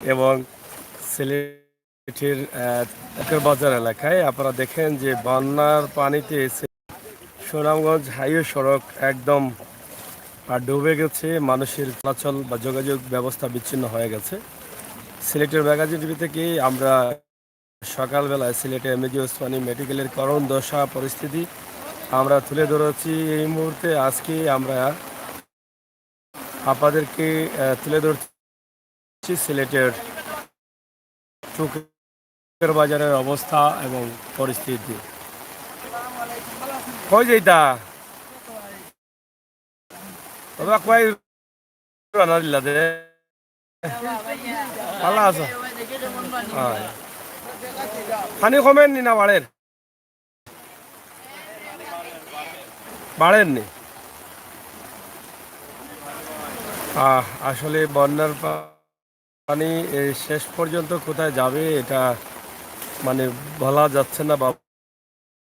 এবং সিলেটের বাজার এলাকায় আপনারা দেখেন যে বন্যার পানিতে সুনামগঞ্জ হাইওয়ে সড়ক একদম ডুবে গেছে। মানুষের চলাচল বা যোগাযোগ ব্যবস্থা বিচ্ছিন্ন হয়ে গেছে। সিলেটের ম্যাগাজিন টিভি থেকে আমরা সকালবেলায় সিলেটে এমএজি ওসমানী মেডিকেলের করুণ দশা পরিস্থিতি আমরা তুলে ধরেছি। এই মুহূর্তে আজকে আমরা আপনাদেরকে তুলে ধরছি সিলেটের চুকের বাজারের অবস্থা এবং পরিস্থিতি। কই যেটা বাবা কয় রান্না দিলা দে ভালো আছো? পানি কমেন নি না বাড়েননি? আসলে বন্যার পানি শেষ পর্যন্ত কোথায় যাবে এটা মানে বলা যাচ্ছে না বা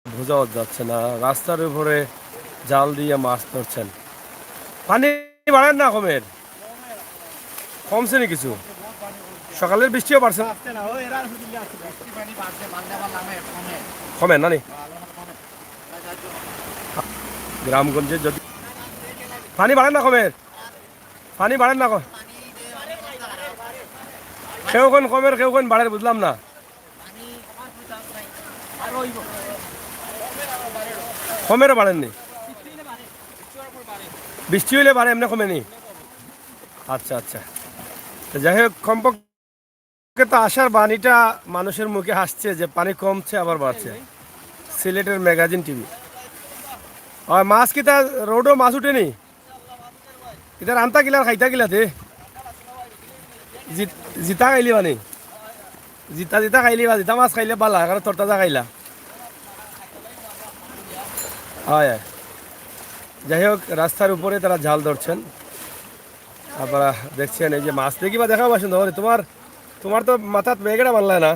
বোঝাও যাচ্ছে না। রাস্তার উপরে জাল দিয়ে মাছ ধরছেন। পানি বাড়েন না কমের? কমছে নি কিছু? সকালের বৃষ্টিও বাড়ছে কমেন না নি? গ্রামগঞ্জে যদি পানি বাড়েন না কমের? পানি বাড়েন না কেউ কোন কমের কেউ কোন বাড়ের বুঝলাম না। কমেরও বাড়েননি? বৃষ্টি হইলে বাড়ে এমনি কমেনি? আচ্ছা আচ্ছা, যাই হোক কমপক্ষে তো আসার বাণীটা মানুষের মুখে হাসছে যে পানি কমছে আবার বাড়ছে। সিলেটের ম্যাগাজিন টিভি। আর মাছ কি তার রোডও মাছ উঠেনি? ইতার আনতা গিলা খাইতা গিলাতে জিতা খাইলি মানে জিতা জিতা খাইলি বা জিতা মাছ খাইলে বালা কারণ তরতাজা খাইলা। হয় যাই হোক রাস্তার উপরে তারা জাল ধরছেন। আপনারা দেখছেন এই যে মাছ দেখি বা দেখাও সুন্দর তোমার তোমার তো মাথাত মেঘেটা বানলা না।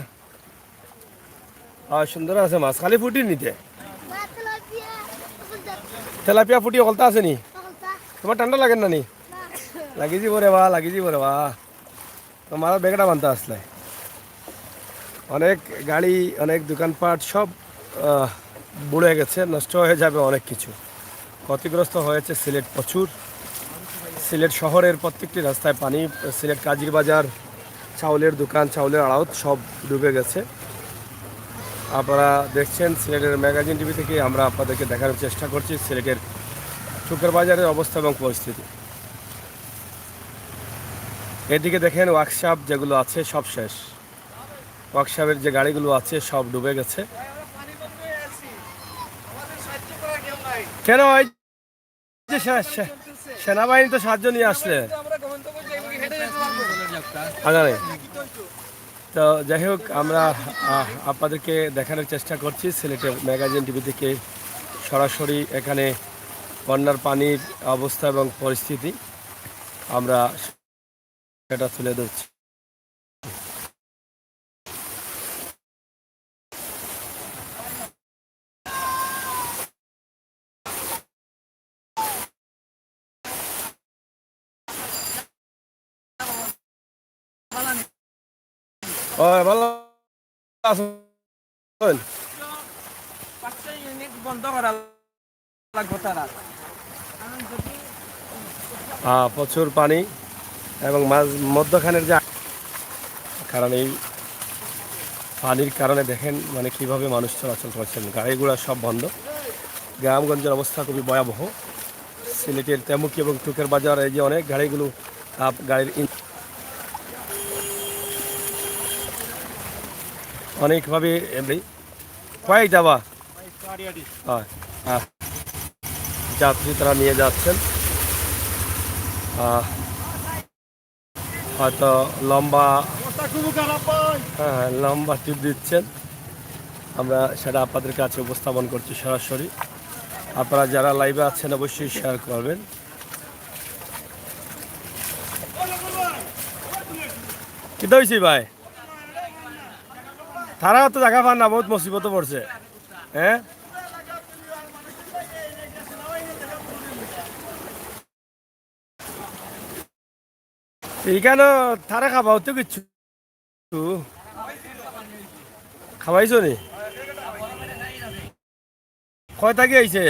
সুন্দর আছে মাছ, খালি ফুটি নিতে তেলাপিয়া ফুটি কলতা আছে নি? তোমার ঠান্ডা লাগেন না নি? লাগি যাব রে বা লাগি যাব রে বা তোমার বেগটা বানতে আসলে। অনেক গাড়ি অনেক দোকানপাট সব বুড়ে গেছে, নষ্ট হয়ে যাবে অনেক কিছু। ক্ষতিগ্রস্ত হয়েছে সিলেট প্রচুর। সিলেট শহরের প্রত্যেকটি রাস্তায় পানি। সিলেট কাজির বাজার, চাউলের দোকান, চাউলের আড়ত সব ডুবে গেছে। আপনারা দেখছেন সিলেটের ম্যাগাজিন টিভি থেকে আমরা আপনাদেরকে দেখানোর চেষ্টা করছি সিলেটের চুকের বাজারের অবস্থা এবং পরিস্থিতি। এদিকে দেখেন ওয়ার্কশপ যেগুলো আছে সব শেষ। ওয়ার্কশপের যে গাড়িগুলো আছে সব ডুবে গেছে। কেন সেনাবাহিনী তো সাহায্য নিয়ে আসলে তো যাই হোক আমরা আপনাদেরকে দেখানোর চেষ্টা করছি সিলেটের ম্যাগাজিন টিভি থেকে সরাসরি এখানে বন্যার পানির অবস্থা এবং পরিস্থিতি আমরা সেটা তুলে ধরছি। ভালো আছেন? প্রচুর পানি এবং মধ্যখানের যে কারণ এই পানির কারণে দেখেন মানে কিভাবে মানুষ চলাচল করছেন, গাড়ি ঘোড়া সব বন্ধ। গ্রামগঞ্জের অবস্থা খুবই ভয়াবহ। সিলেটের তেমুকি এবং টুকের বাজার এই যে অনেক গাড়িগুলো গাড়ির অনেকভাবে এমনি কয়েক যাবা যাত্রী তারা নিয়ে যাচ্ছেন। হয়তো লম্বা লম্বা টিপ দিচ্ছেন। আমরা সেটা আপনাদের কাছে উপস্থাপন করছি সরাসরি। আপনারা যারা লাইভে আছেন অবশ্যই শেয়ার করবেন। কি হয়েছি ভাই, তারা তো জায়গা পান না, বহুত মুসিবত পড়ছে। হ্যাঁ এইখানে তারা খাবা হতো কিচ্ছু খাওয়াইছো নি কয় থাকি আইছে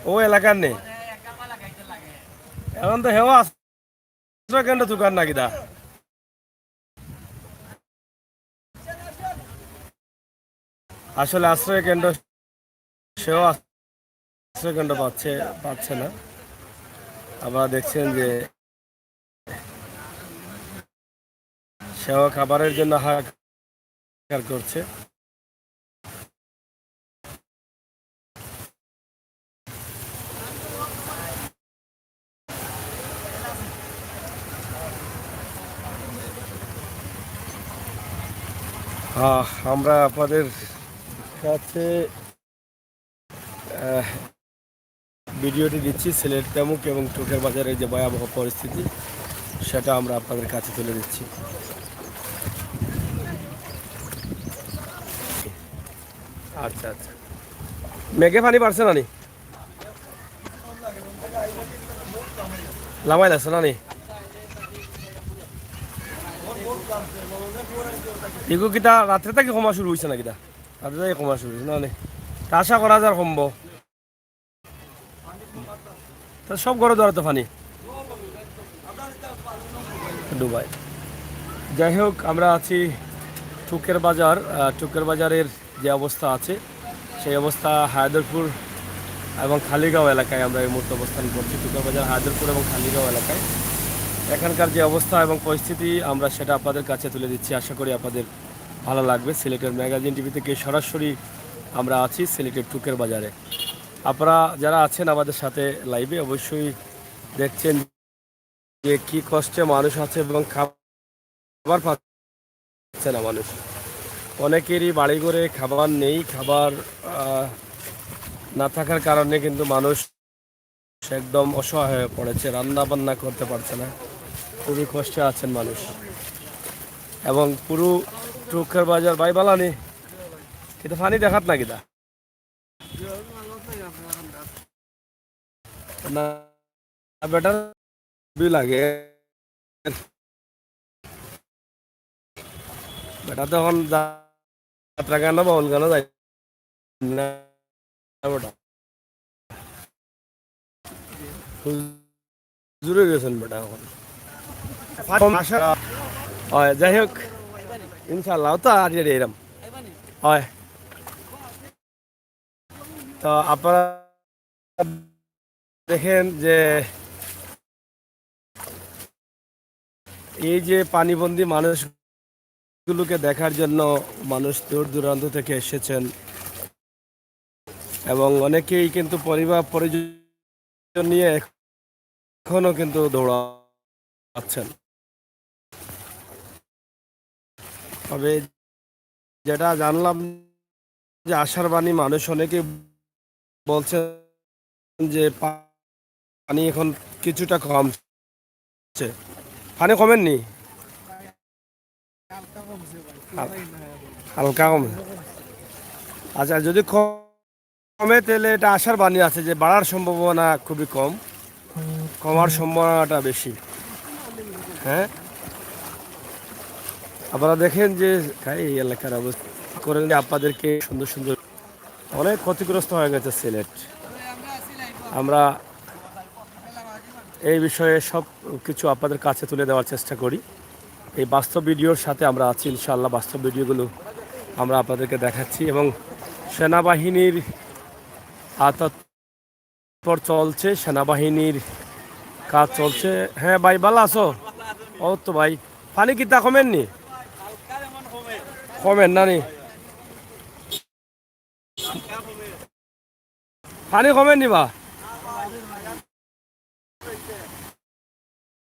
ও এলাকার নেই এখন তো হেওয়া আশ্রয় কেন্দ্র দোকান নাকি দা আসলে আশ্রয় কেন্দ্র সেও আশ্রয় কেন্দ্র পাচ্ছে না আবার দেখছেন যে সেও খাবারের জন্য হাহাকার করছে আমরা আপনাদের কাছে ভিডিওটি দিচ্ছি সিলেট তেমুক এবং টুকের বাজারের যে ভয়াবহ পরিস্থিতি সেটা আমরা আপনাদের কাছে তুলে দিচ্ছি আচ্ছা আচ্ছা মেঘে পানি পারছে না নি লামাই লাগছে না নি এগু কিতা রাত্রে থেকে কমা শুরু হয়েছে না কিতা রাত্রে থেকে কমা শুরু হয়েছে না নি আশা করা যার কমবো তা সব ঘরে ধরে তো পানি ডুবাই যাই হোক আমরা আছি টুকের বাজারের যে অবস্থা আছে সেই অবস্থা হায়দরপুর এবং খালিগাঁও এলাকায় আমরা এই মুহূর্তে অবস্থান করছি টুকের বাজার হায়দরপুর এবং খালিগাঁও এলাকায় এখানকার যে অবস্থা এবং পরিস্থিতি আমরা সেটা আপনাদের কাছে তুলে দিচ্ছি আশা করি আপনাদের ভালো লাগবে সিলেটের ম্যাগাজিন টিভি থেকে সরাসরি আমরা আছি সিলেটের টুকের বাজারে আপনারা যারা আছেন আমাদের সাথে লাইভে অবশ্যই দেখছেন যে কি কষ্টে মানুষ আছে এবং খাবার পাচ্ছে না মানুষ অনেকেরই বাড়ি ঘরে খাবার নেই খাবার না থাকার কারণে কিন্তু মানুষ একদম অসহায় হয়ে পড়েছে রান্না বান্না করতে পারছে না খুবই কষ্টে আছেন মানুষ এবং পুরো টুকের বাজার বাই বালানি কিন্তু পানি দেখাত না কিনা না বেটার লাগে বেটা তখন যাত্রা গান বাউল গানও যাই না বেটা জুড়ে গেছেন বেটা এখন হয় যাই হোক ইনশাল্লাহ তো আর এরম হয় তো আপনারা দেখেন যে এই যে পানিবন্দী মানুষগুলোকে দেখার জন্য মানুষ দূর দূরান্ত থেকে এসেছেন এবং অনেকেই কিন্তু পরিবার পরিজন নিয়ে এখনো কিন্তু দৌড়াচ্ছেন তবে যেটা জানলাম যে আশার বাণী মানুষ অনেকে বলছেন যে পানি এখন কিছুটা কমছে পানি কমেননি হালকা কমে আচ্ছা যদি কমে তাহলে এটা আশার বাণী আছে যে বাড়ার সম্ভাবনা খুবই কম কমার সম্ভাবনাটা বেশি হ্যাঁ আপনারা দেখেন যে এই এলাকার অবস্থা করেন আপনাদেরকে সুন্দর সুন্দর অনেক ক্ষতিগ্রস্ত হয়ে গেছে সিলেট আমরা এই বিষয়ে সব কিছু আপনাদের কাছে তুলে দেওয়ার চেষ্টা করি এই বাস্তব ভিডিওর সাথে আমরা আছি ইনশাআল্লাহ বাস্তব ভিডিওগুলো আমরা আপনাদেরকে দেখাচ্ছি এবং সেনাবাহিনীর তৎপর চলছে সেনাবাহিনীর কাজ চলছে হ্যাঁ ভাই ভালো আছো ও তো ভাই পানি কিতা কমেননি কমেন না নি পানি কমেননি বা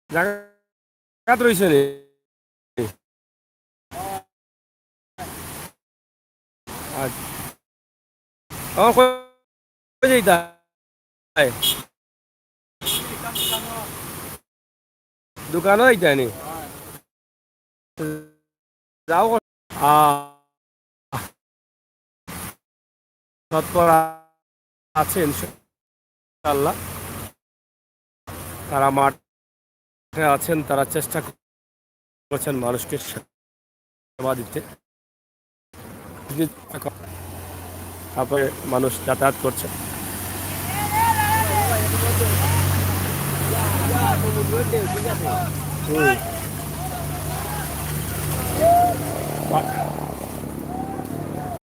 জায়গা রয়েছে নি দোকানও এইটানি যাও তৎপর আছে ইনশাআল্লাহ তারা মাঠে আছেন, তারা চেষ্টা করছেন মানুষকে সেবা দিতে। তারপরে মানুষ যাতায়াত করছে।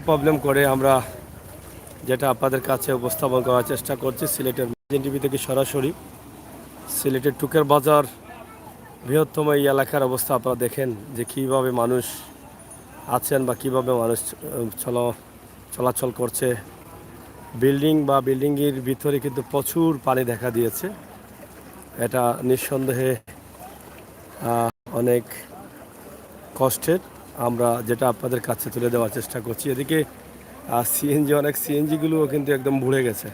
প্রবলেম করে আমরা যেটা আপনাদের কাছে উপস্থাপন করার চেষ্টা করছি সিলেটের টিভি থেকে সরাসরি সিলেটের টুকের বাজার বৃহত্তম এই এলাকার অবস্থা আপনারা দেখেন যে কীভাবে মানুষ আছেন বা কীভাবে মানুষ চলাচল করছে। বিল্ডিং বা বিল্ডিংয়ের ভিতরে কিন্তু প্রচুর পানি দেখা দিয়েছে। এটা নিঃসন্দেহে অনেক কষ্টের। আমরা যেটা আপনাদের কাছে তুলে দেওয়ার চেষ্টা করছি। এদিকে সিএনজি, অনেক সিএনজিগুলোও কিন্তু একদম ভুলে গেছে।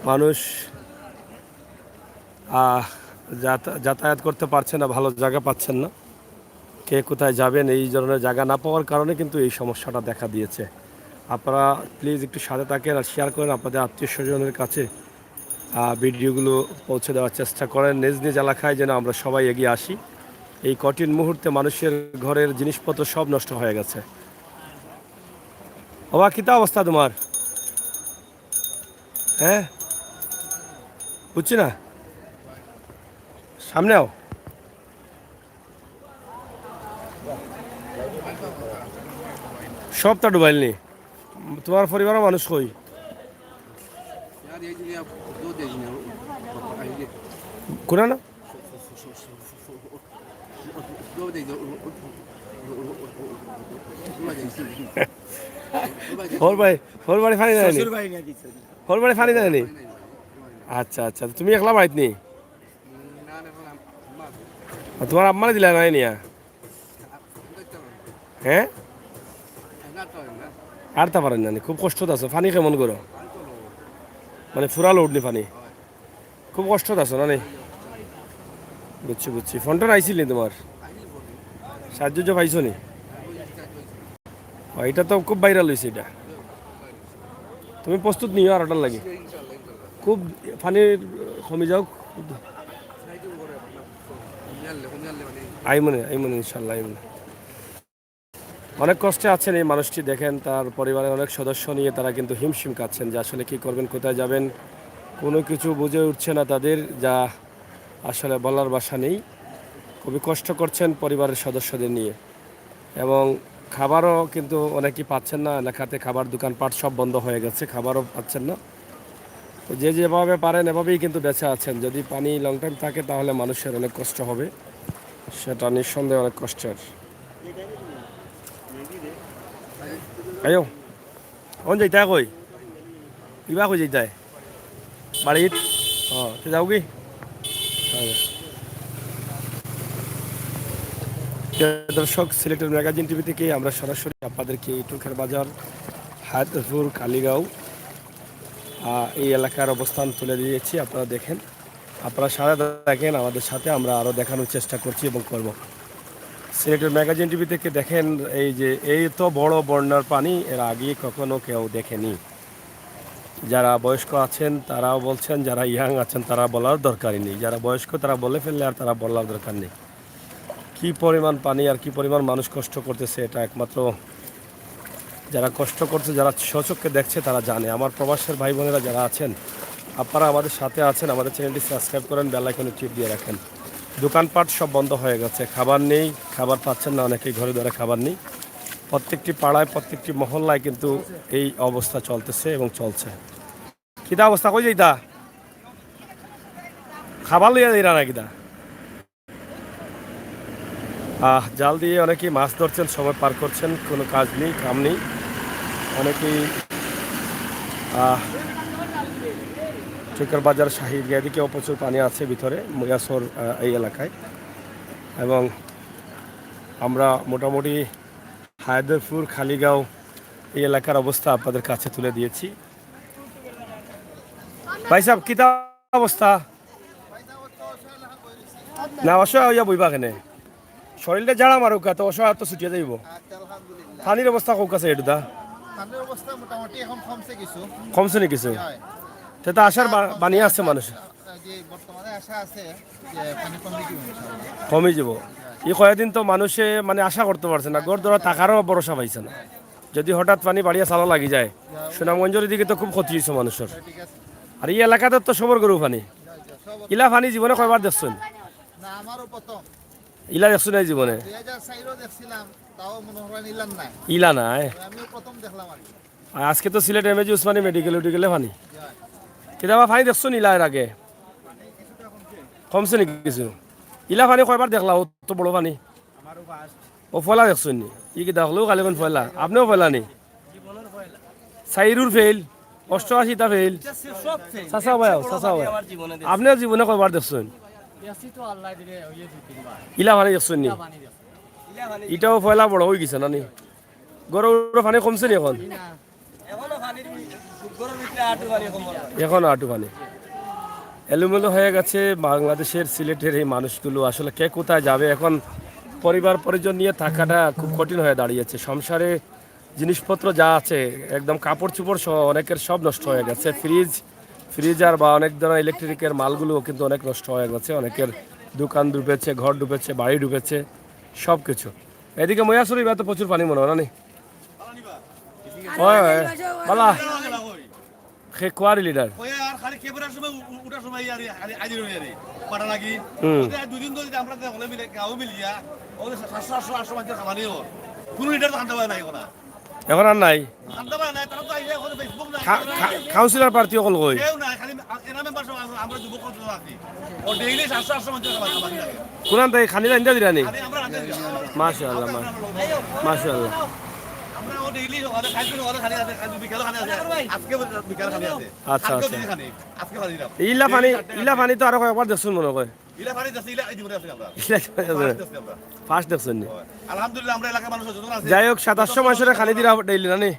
মানুষ যাতায়াত করতে পারছে না, ভালো জায়গা পাচ্ছেন না। কে কোথায় যাবেন এই ধরনের জায়গা না পাওয়ার কারণে কিন্তু এই সমস্যাটা দেখা দিয়েছে। আপনারা প্লিজ একটু সাথে থাকেন আর শেয়ার করেন আপনাদের আত্মীয় স্বজনের কাছে। ভিডিওগুলো পৌঁছে দেওয়ার চেষ্টা করেন নিজ নিজ এলাকায়, যেন আমরা সবাই এগিয়ে আসি। এই কঠিন মুহূর্তে মানুষের ঘরের জিনিসপত্র সব নষ্ট হয়ে গেছে। বাবা, কিতা অবস্থা তোমার? হ্যাঁ, বুঝছি না, সামনেও সবটা ডুবাইলনি। তোমার পরিবারের মানুষ কই? কোনা না হোর বাড়ি ফানি দেয়নি? হোর বাড়ি ফানি দেয়নি? আচ্ছা আচ্ছা, তুমি একলা বাড়িত নি? তোমার আম্মারে দিলা নাই নিয়া? হ্যাঁ, আর তা পারেন না? খুব কষ্টত আছো? ফানি কেমন করো? মানে ফুরা লোডনি ফানি, খুব কষ্টত আছো না? বুঝছি বুঝছি। ফোনটা আইছিল নি তোমার? সাহায্য পাইছো নি? এটা তো খুব ভাইরাল হয়েছে। এটা তুমি প্রস্তুত নিও আর ওটার লাগে। খুব ফানির কমে যাও। আইমনে ইনশাল্লাহ আইমনে। অনেক কষ্টে আছেন এই মানুষটি। দেখেন তার পরিবারের অনেক সদস্য নিয়ে তারা কিন্তু হিমশিম খাচ্ছেন যে আসলে কী করবেন, কোথায় যাবেন, কোনো কিছু বুঝে উঠছে না তাদের, যা আসলে বলার ভাষা নেই। খুবই কষ্ট করছেন পরিবারের সদস্যদের নিয়ে। এবং খাবারও কিন্তু অনেকেই পাচ্ছেন না। এলাকাতে খাবার দোকানপাট সব বন্ধ হয়ে গেছে, খাবারও পাচ্ছেন না। তো যে যেভাবে পারেন এভাবেই কিন্তু বেঁচে আছেন। যদি পানি লং টাইম থাকে তাহলে মানুষের অনেক কষ্ট হবে, সেটা নিঃসন্দেহে অনেক কষ্টের। আয়ো অন যাইতাই কই? কিবা কই যাইতাই বাড়িত? তুই যাও কি? দর্শক, সিলেটের ম্যাগাজিন টিভি থেকে আমরা সরাসরি আপনাদেরকে টুকের বাজার, হায়দরপুর, কালীগাঁও এই এলাকার অবস্থান তুলে দিয়েছি। আপনারা দেখেন, আপনারা সারা দেখেন আমাদের সাথে, আমরা আরও দেখানোর চেষ্টা করছি এবং করব। সিলেটের ম্যাগাজিন টিভি থেকে দেখেন এই যে এই তো বড় বন্যার পানি এর আগে কখনো কেউ দেখেনি। যারা বয়স্ক আছেন তারাও বলছেন, যারা ইয়াং আছেন তারা বলার দরকারই নেই। যারা বয়স্ক তারা বলে ফেললে আর তারা বলার দরকার নেই। কি পরিমাণ পানি আর কি পরিমাণ মানুষ কষ্ট করতেছে, এটা একমাত্র যারা কষ্ট করছে, যারা স্বচক্ষে দেখছে তারা জানে। আমার প্রবাসের ভাই বোনেরা যারা আছেন, আপনারা আমাদের সাথে আছেন, আমাদের চ্যানেলটি সাবস্ক্রাইব করেন, বেল আইকনে টিপ দিয়ে রাখেন। দোকানপাট সব বন্ধ হয়ে গেছে, খাবার নেই, খাবার পাচ্ছেন না অনেকেই, ঘরে ধরে খাবার নেই। প্রত্যেকটি পাড়ায়, প্রত্যেকটি মহল্লায় কিন্তু এই অবস্থা চলতেছে এবং চলছে। কিতা অবস্থা কই যাইতা? খাবার লইয়া যাইরা না কিতা? জাল দিয়ে অনেকেই মাছ ধরছেন, সময় পার করছেন, কোনো কাজ নেই, কাম নেই। অনেকেই টুকের বাজার, শাহিদ, এদিকেও প্রচুর পানি আছে ভিতরে, মুয়াসর এই এলাকায়। এবং আমরা মোটামুটি হায়দরপুর, খালিগাঁও এই এলাকার অবস্থা আপনাদের কাছে তুলে দিয়েছি। ভাই সাহেব, কিতা অবস্থা? না অসহায় হইয়া বইবা কেনে? শরীরটা জাড়া মারুক, তো অসহায় তো ছুটিয়ে যাইব। পানির অবস্থা কোক আছে এটা? কমছে নি কিছু? সেটা আসার বানিয়ে আসছে মানুষ। যে বর্তমানে আশা আছে যে পানি কমে যাবে ইনশাআল্লাহ। কমে যাব এই কয়েকদিন তো মানুষে মানে আশা করতে পারছে না, গড় ধরা টাকারও ভরসা পাইছে না। যদি হঠাৎ পানি বাড়িয়া চালা লাগি যায়, সুনামগঞ্জের দিকে তো খুব ক্ষতি হয়েছে মানুষের। ঠিক আছে। আর এই এলাকাতে তো সবর গরু পানি, সব ইলা পানি জীবনে কয়বার দেখছেন? না আমারও প্রথম ইলা দেখছো না জীবনে? 2004 দেখছিলাম, তাও মনে হয় নিলাম না। ইলা নাই। আমিও প্রথম দেখলাম আর কি। আর আজকে তো সিলেট এমএজি উসমানী মেডিকেলে পানি, কেতাবা পানি দেখছো নি ইলা এর আগে? কমছে নাকি কিছু? ইলা পানি কয়বার দেখলা? তো বড় পানি ও ফয়লা দেখছো নি? ই কি দেখলো কালি কোন ফয়লা? আপনিও ফয়লা নি? সাইরুর ফেল, 88টা ফেল, চাচা ভাই চাচা ভাই আপনিও জীবনে কয়বার দেখছেন ইলা পানি দেখছেন নি? ইটাও ফয়লা বড় হয়ে গেছে না নি? গরুর পানি কমছে নি এখন? এখন আটু পানি এলোমেলো হয়ে গেছে বাংলাদেশের সিলেটের এই মানুষগুলো। আসলে কে কোথায় যাবে এখন? পরিবার পরিজন নিয়ে থাকাটা খুব কঠিন হয়ে দাঁড়িয়েছে। সংসারে জিনিসপত্র যা আছে একদম কাপড় চোপড় সহ অনেকের সব নষ্ট হয়ে গেছে। ফ্রিজার বা অনেক ধরনের ইলেকট্রিকের মালগুলো কিন্তু অনেক নষ্ট হয়ে গেছে। অনেকের দোকান ডুবেছে, ঘর ডুবেছে, বাড়ি ডুবেছে, সব কিছু। এদিকে ময়াসুরি তো প্রচুর পানি মনে হয় না নি? হয় বালা সে কোয়ারি লিডার এখন আর নাই। কাউন্সিলর প্রার্থী অকল কই কোরআন তাই খানি রান্দা দিরানি মাশাআল্লাহ মাশাআল্লাহ। আচ্ছা আচ্ছা ইলা পানি তো আরো কয়েকবার দেখছুন মনে হয় ফার্স্ট দেখছেন নি? যাই হোক 2700 মাসের খানি দিরা ডেইলি না নি?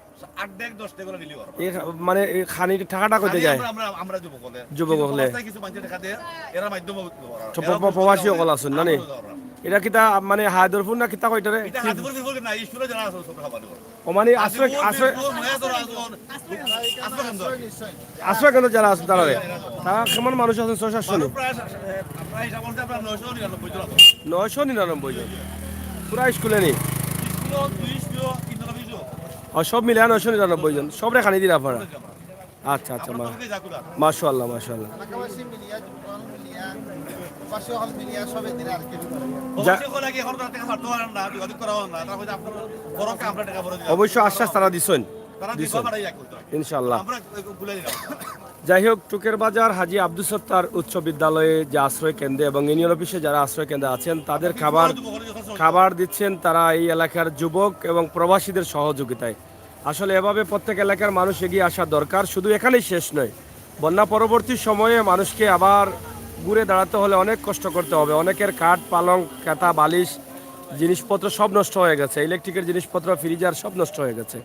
মানে খানি টাকাটা কইতে যায় যুবক হলে প্রবাসী সকল আছেন না নি? এটা কিতা মানে হায়দরপুর না কিতা কইটারে ও মানে আশ্রয় আশ্রয় আশ্রয় কেন যারা আছে তারা তারা কেমন মানুষ আছেন? 600-700 999 জন পুরা স্কুলে নি? সব মিলে 999 জন সবরে খানি দিন আপনারা? আচ্ছা আচ্ছা মাশাআল্লাহ মাশাআল্লাহ। এলাকাবাসী মিলিয়া যুবকল মিলিয়া প্রবাসী হল মিলিয়া সবে দিন আর কি। অবশ্য আশ্বাস তারা দিছেন ইনশাআল্লাহ। যাই হোক টুকের বাজার হাজী আব্দুল সত্তার উচ্চ বিদ্যালয়ে যে আশ্রয় কেন্দ্রে এবং ইউনিয়ন অফিসে যারা আশ্রয় কেন্দ্রে আছেন তাদের খাবার দিচ্ছেন তারা এই এলাকার যুবক এবং প্রবাসীদের সহযোগিতায়। আসলে এভাবে প্রত্যেক এলাকার মানুষ এগিয়ে আসা দরকার। শুধু এখানেই শেষ নয়, বন্যা পরবর্তী সময়ে মানুষকে আবার ঘুরে দাঁড়াতে হলে অনেক কষ্ট করতে হবে। অনেকের কাঠ পালং কাতা বালিশ জিনিসপত্র সব নষ্ট হয়ে গেছে, ইলেকট্রিকের জিনিসপত্র ফ্রিজার সব নষ্ট হয়ে গেছে।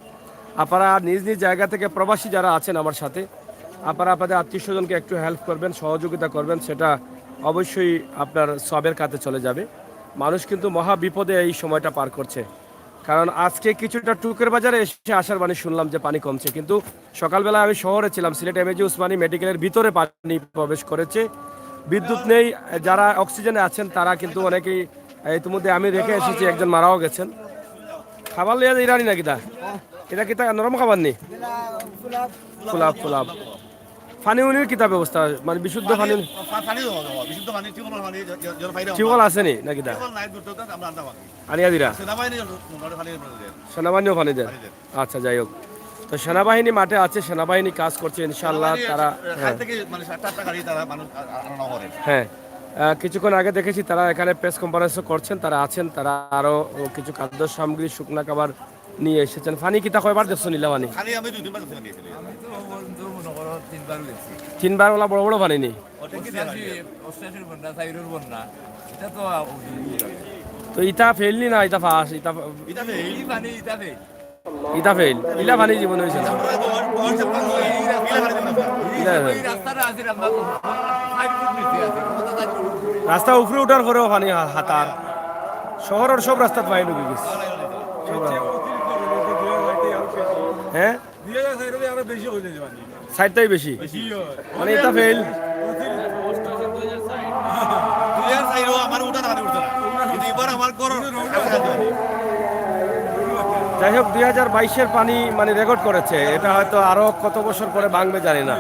আপনারা নিজ নিজ জায়গা থেকে প্রবাসী যারা আছেন আমার সাথে আপনারা আপনাদের আত্মীয় স্বজনকে একটু হেল্প করবেন, সহযোগিতা করবেন, সেটা অবশ্যই আপনার সবের কাছে চলে যাবে। মানুষ কিন্তু মহা বিপদে এই সময়টা পার করছে। কারণ আজকে কিছুটা টুকের বাজারে এসে আসার মানে শুনলাম যে পানি কমছে, কিন্তু সকালবেলা আমি শহরে ছিলাম, সিলেট এমএজি উসমানী মেডিকেলের ভিতরে পানি প্রবেশ করেছে, বিদ্যুৎ নেই, যারা অক্সিজেনে আছেন তারা কিন্তু অনেকেই ইতিমধ্যে আমি রেখে এসেছি, একজন মারাও গেছেন। খাবার লিয়া ইরানি নাকি তা এটা কিতা নরম খাবার নেই? ফুলাব ফুলাব পানি উনির কিতা ব্যবস্থা মানে বিশুদ্ধ পানি টিউবওয়েল আছে নি নাকি তা আনিয়া দিরা সেনাবাহিনীও পানি দেন? আচ্ছা যাই হোক, তো সেনাবাহিনী মাঠে আছে, সেনাবাহিনী কাজ করছে ইনশাল্লাহ। তারা হ্যাঁ কিছুক্ষণ আগে দেখেছি তারা এখানে প্রেস কনফারেন্সও করছেন, তারা আছেন, তারা আরো কিছু খাদ্য সামগ্রী শুকনা খাবার নিয়ে এসেছেন। ফানি কিতা কয়বার দেখছো নীলাবানি? তিনবার ওলা বড় বড় পানি নেই তো ইটা ফেলনি না ইটা ফাঁস ইটা ফেল ইলা পানি জীবন হয়েছে না রাস্তা উপরে উঠার পরেও পানি হাতার শহরের সব রাস্তা পানি ঢুকে গেছে। হ্যাঁ সাইডটাই বেশি মানে এটা ফেল যাই হোক 2022-এর পানি মানে রেকর্ড করেছে, এটা হয়তো আরো কত বছর পরে ভাঙবে জানি না,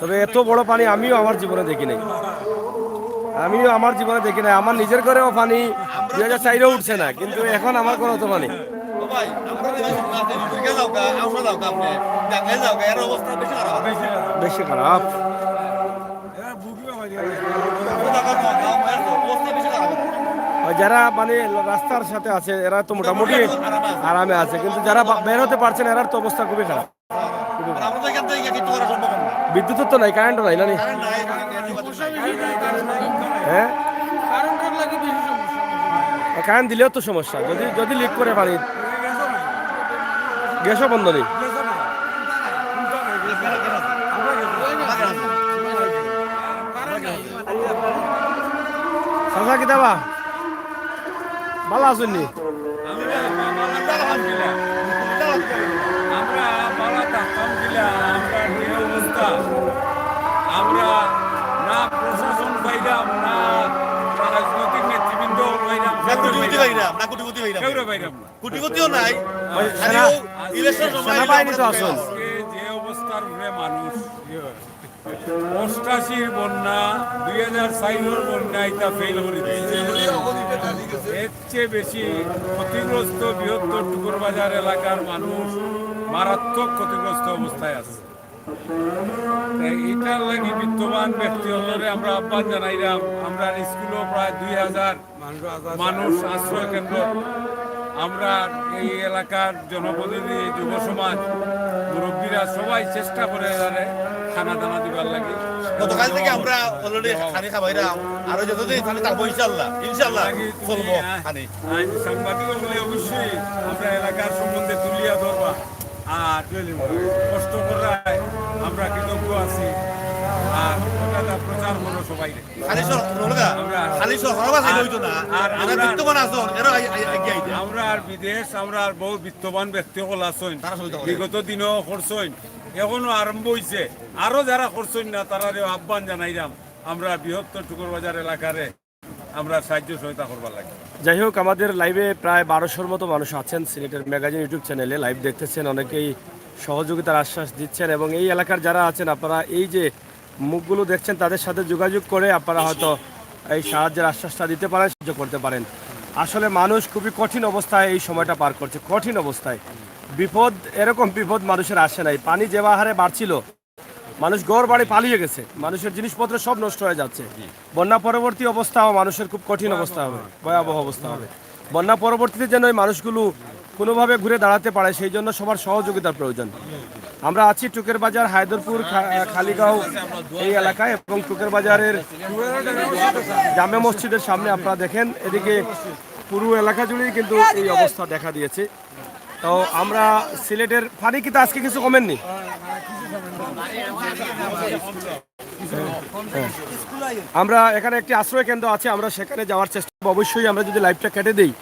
তবে এত বড় পানি আমিও আমার জীবনে দেখি নাই। আমার নিজের ঘরেও পানি 2004-এও উঠছে না, কিন্তু এখন আমার ঘরে তো পানি বেশি খারাপ। ওই যারা মানে রাস্তার সাথে আছে এরা তো মোটামুটি আরামে আছে, কিন্তু যারা বের হতে পারছেন এরার তো অবস্থা খুবই খারাপ। বিদ্যুৎ তো নাই, কারেন্টও নাই, না নি? হ্যাঁ, কারেন্ট দিলেও তো সমস্যা, যদি যদি লিক করে পানি, গ্যাসও বন্ধ নেই। সাজা কিতাবা ভালো আছেন নি? আমরা বালা থাকতাম কিলা, আমরা যে অবস্থা, আমরা না প্রশাসন পাইলাম, না রাজনৈতিক নেতৃবৃন্দ পাইলাম, কেউরে পাইলাম না। সেনাবাহিনী তো আসুন। আজকে যে অবস্থার উপরে মানুষ, 88-র বন্যা, 2004-এর বন্যা এটা ফেল করে দিয়েছে। এর চেয়ে বেশি ক্ষতিগ্রস্ত বৃহত্তর টুকুরবাজার এলাকার মানুষ মারাত্মক ক্ষতিগ্রস্ত অবস্থায় আছে। এটার লাগি বিত্তবান ব্যক্তি হলরে আমরা আহ্বান জানাইলাম। আমরা স্কুলেও প্রায় 2000 মানুষ আশ্রয় কেন্দ্র, আমরা এই এলাকার জনপ্রতিনিধি, যুব সমাজ, মুরব্বীরা সবাই চেষ্টা করে যারে খানা দানা দিবার লাগে। গতকাল থেকে আমরা অলরেডি খানি খাবাইরাম, আরো যতদিন খানি থাকবো ইনশাল্লাহ চলবো খানি। সাংবাদিক বলে অবশ্যই আমরা এলাকার সম্বন্ধে তুলিয়া ধরবা, আর কষ্ট করায় আমরা কৃতজ্ঞ আছি। আর ওটা প্রচার করো সবাই। আমরা আর বিদেশ, আমরা আর বহু বিত্তবান ব্যক্তি হল আসইন, বিগত দিনও করছইন, এখনো আরম্ভ হয়েছে, আরো যারা করছইন না তারা আহ্বান জানাইলাম আমরা বৃহত্তর টুকুরবাজার এলাকারে আমরা সাহায্য সহায়তা করবার লাগে। যাই হোক, আমাদের লাইভে প্রায় 1200-র মতো মানুষ আছেন। সিলেটের ম্যাগাজিন ইউটিউব চ্যানেলে লাইভ দেখতেছেন, অনেকেই সহযোগিতার আশ্বাস দিচ্ছেন, এবং এই এলাকার যারা আছেন আপনারা এই যে মুখগুলো দেখছেন তাদের সাথে যোগাযোগ করে আপনারা হয়তো এই সাহায্যের আশ্বাসটা দিতে পারেন, সাহায্য করতে পারেন। আসলে মানুষ খুবই কঠিন অবস্থায় এই সময়টা পার করছে, কঠিন অবস্থায়। বিপদ, এরকম বিপদ মানুষের আসে নাই। পানি যে হারে বাড়ছিল, মানুষ ঘর বাড়ি পালিয়ে গেছে, মানুষের জিনিসপত্র সব নষ্ট হয়ে যাচ্ছে। বন্যা পরবর্তী অবস্থাও মানুষের খুব কঠিন অবস্থা হবে, ভয়াবহ অবস্থা হবে। বন্যা পরবর্তীতে যেন এই মানুষগুলো কোনোভাবে ঘুরে দাঁড়াতে পারে, সেই জন্য সবার সহযোগিতার প্রয়োজন। আমরা আছি টুকের বাজার, হায়দরপুর, খালিগাঁও এই এলাকায়, এবং টুকের বাজারের জামে মসজিদের সামনে আপনারা দেখেন, এদিকে পুরো এলাকা জুড়েই কিন্তু এই অবস্থা দেখা দিয়েছে। তো আমরা সিলেটের পানি কিন্তু আজকে কিছু কমেননি। আমরা এখানে একটি আশ্রয় কেন্দ্র আছে, আমরা সেখানে যাওয়ার চেষ্টা করব। অবশ্যই আমরা যদি লাইভটা কেটে দিই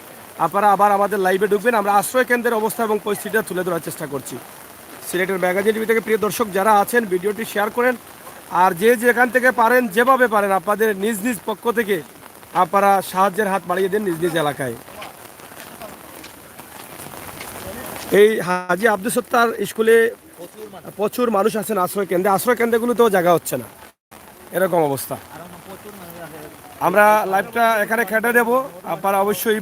আপনারা আবার আমাদের লাইভে ঢুকবেন। আমরা আশ্রয় কেন্দ্রের অবস্থা এবং পরিস্থিতিটা তুলে ধরার চেষ্টা করছি। সিলেটের ম্যাগাজিন টিভি থেকে প্রিয় দর্শক যারা আছেন, ভিডিওটি শেয়ার করেন, আর যে যেখান থেকে পারেন, যেভাবে পারেন, আপনাদের নিজ নিজ পক্ষ থেকে আপনারা সাহায্যের হাত বাড়িয়ে দেন নিজ নিজ এলাকায়। এই হাজী আব্দুল সত্তার স্কুলে প্রচুর মানুষ আছেন আশ্রয় কেন্দ্রে, আশ্রয় কেন্দ্রগুলোতেও জায়গা হচ্ছে না, এরকম অবস্থা। আমরা লাইভটা এখানে কেটে দেবো, আপনারা অবশ্যই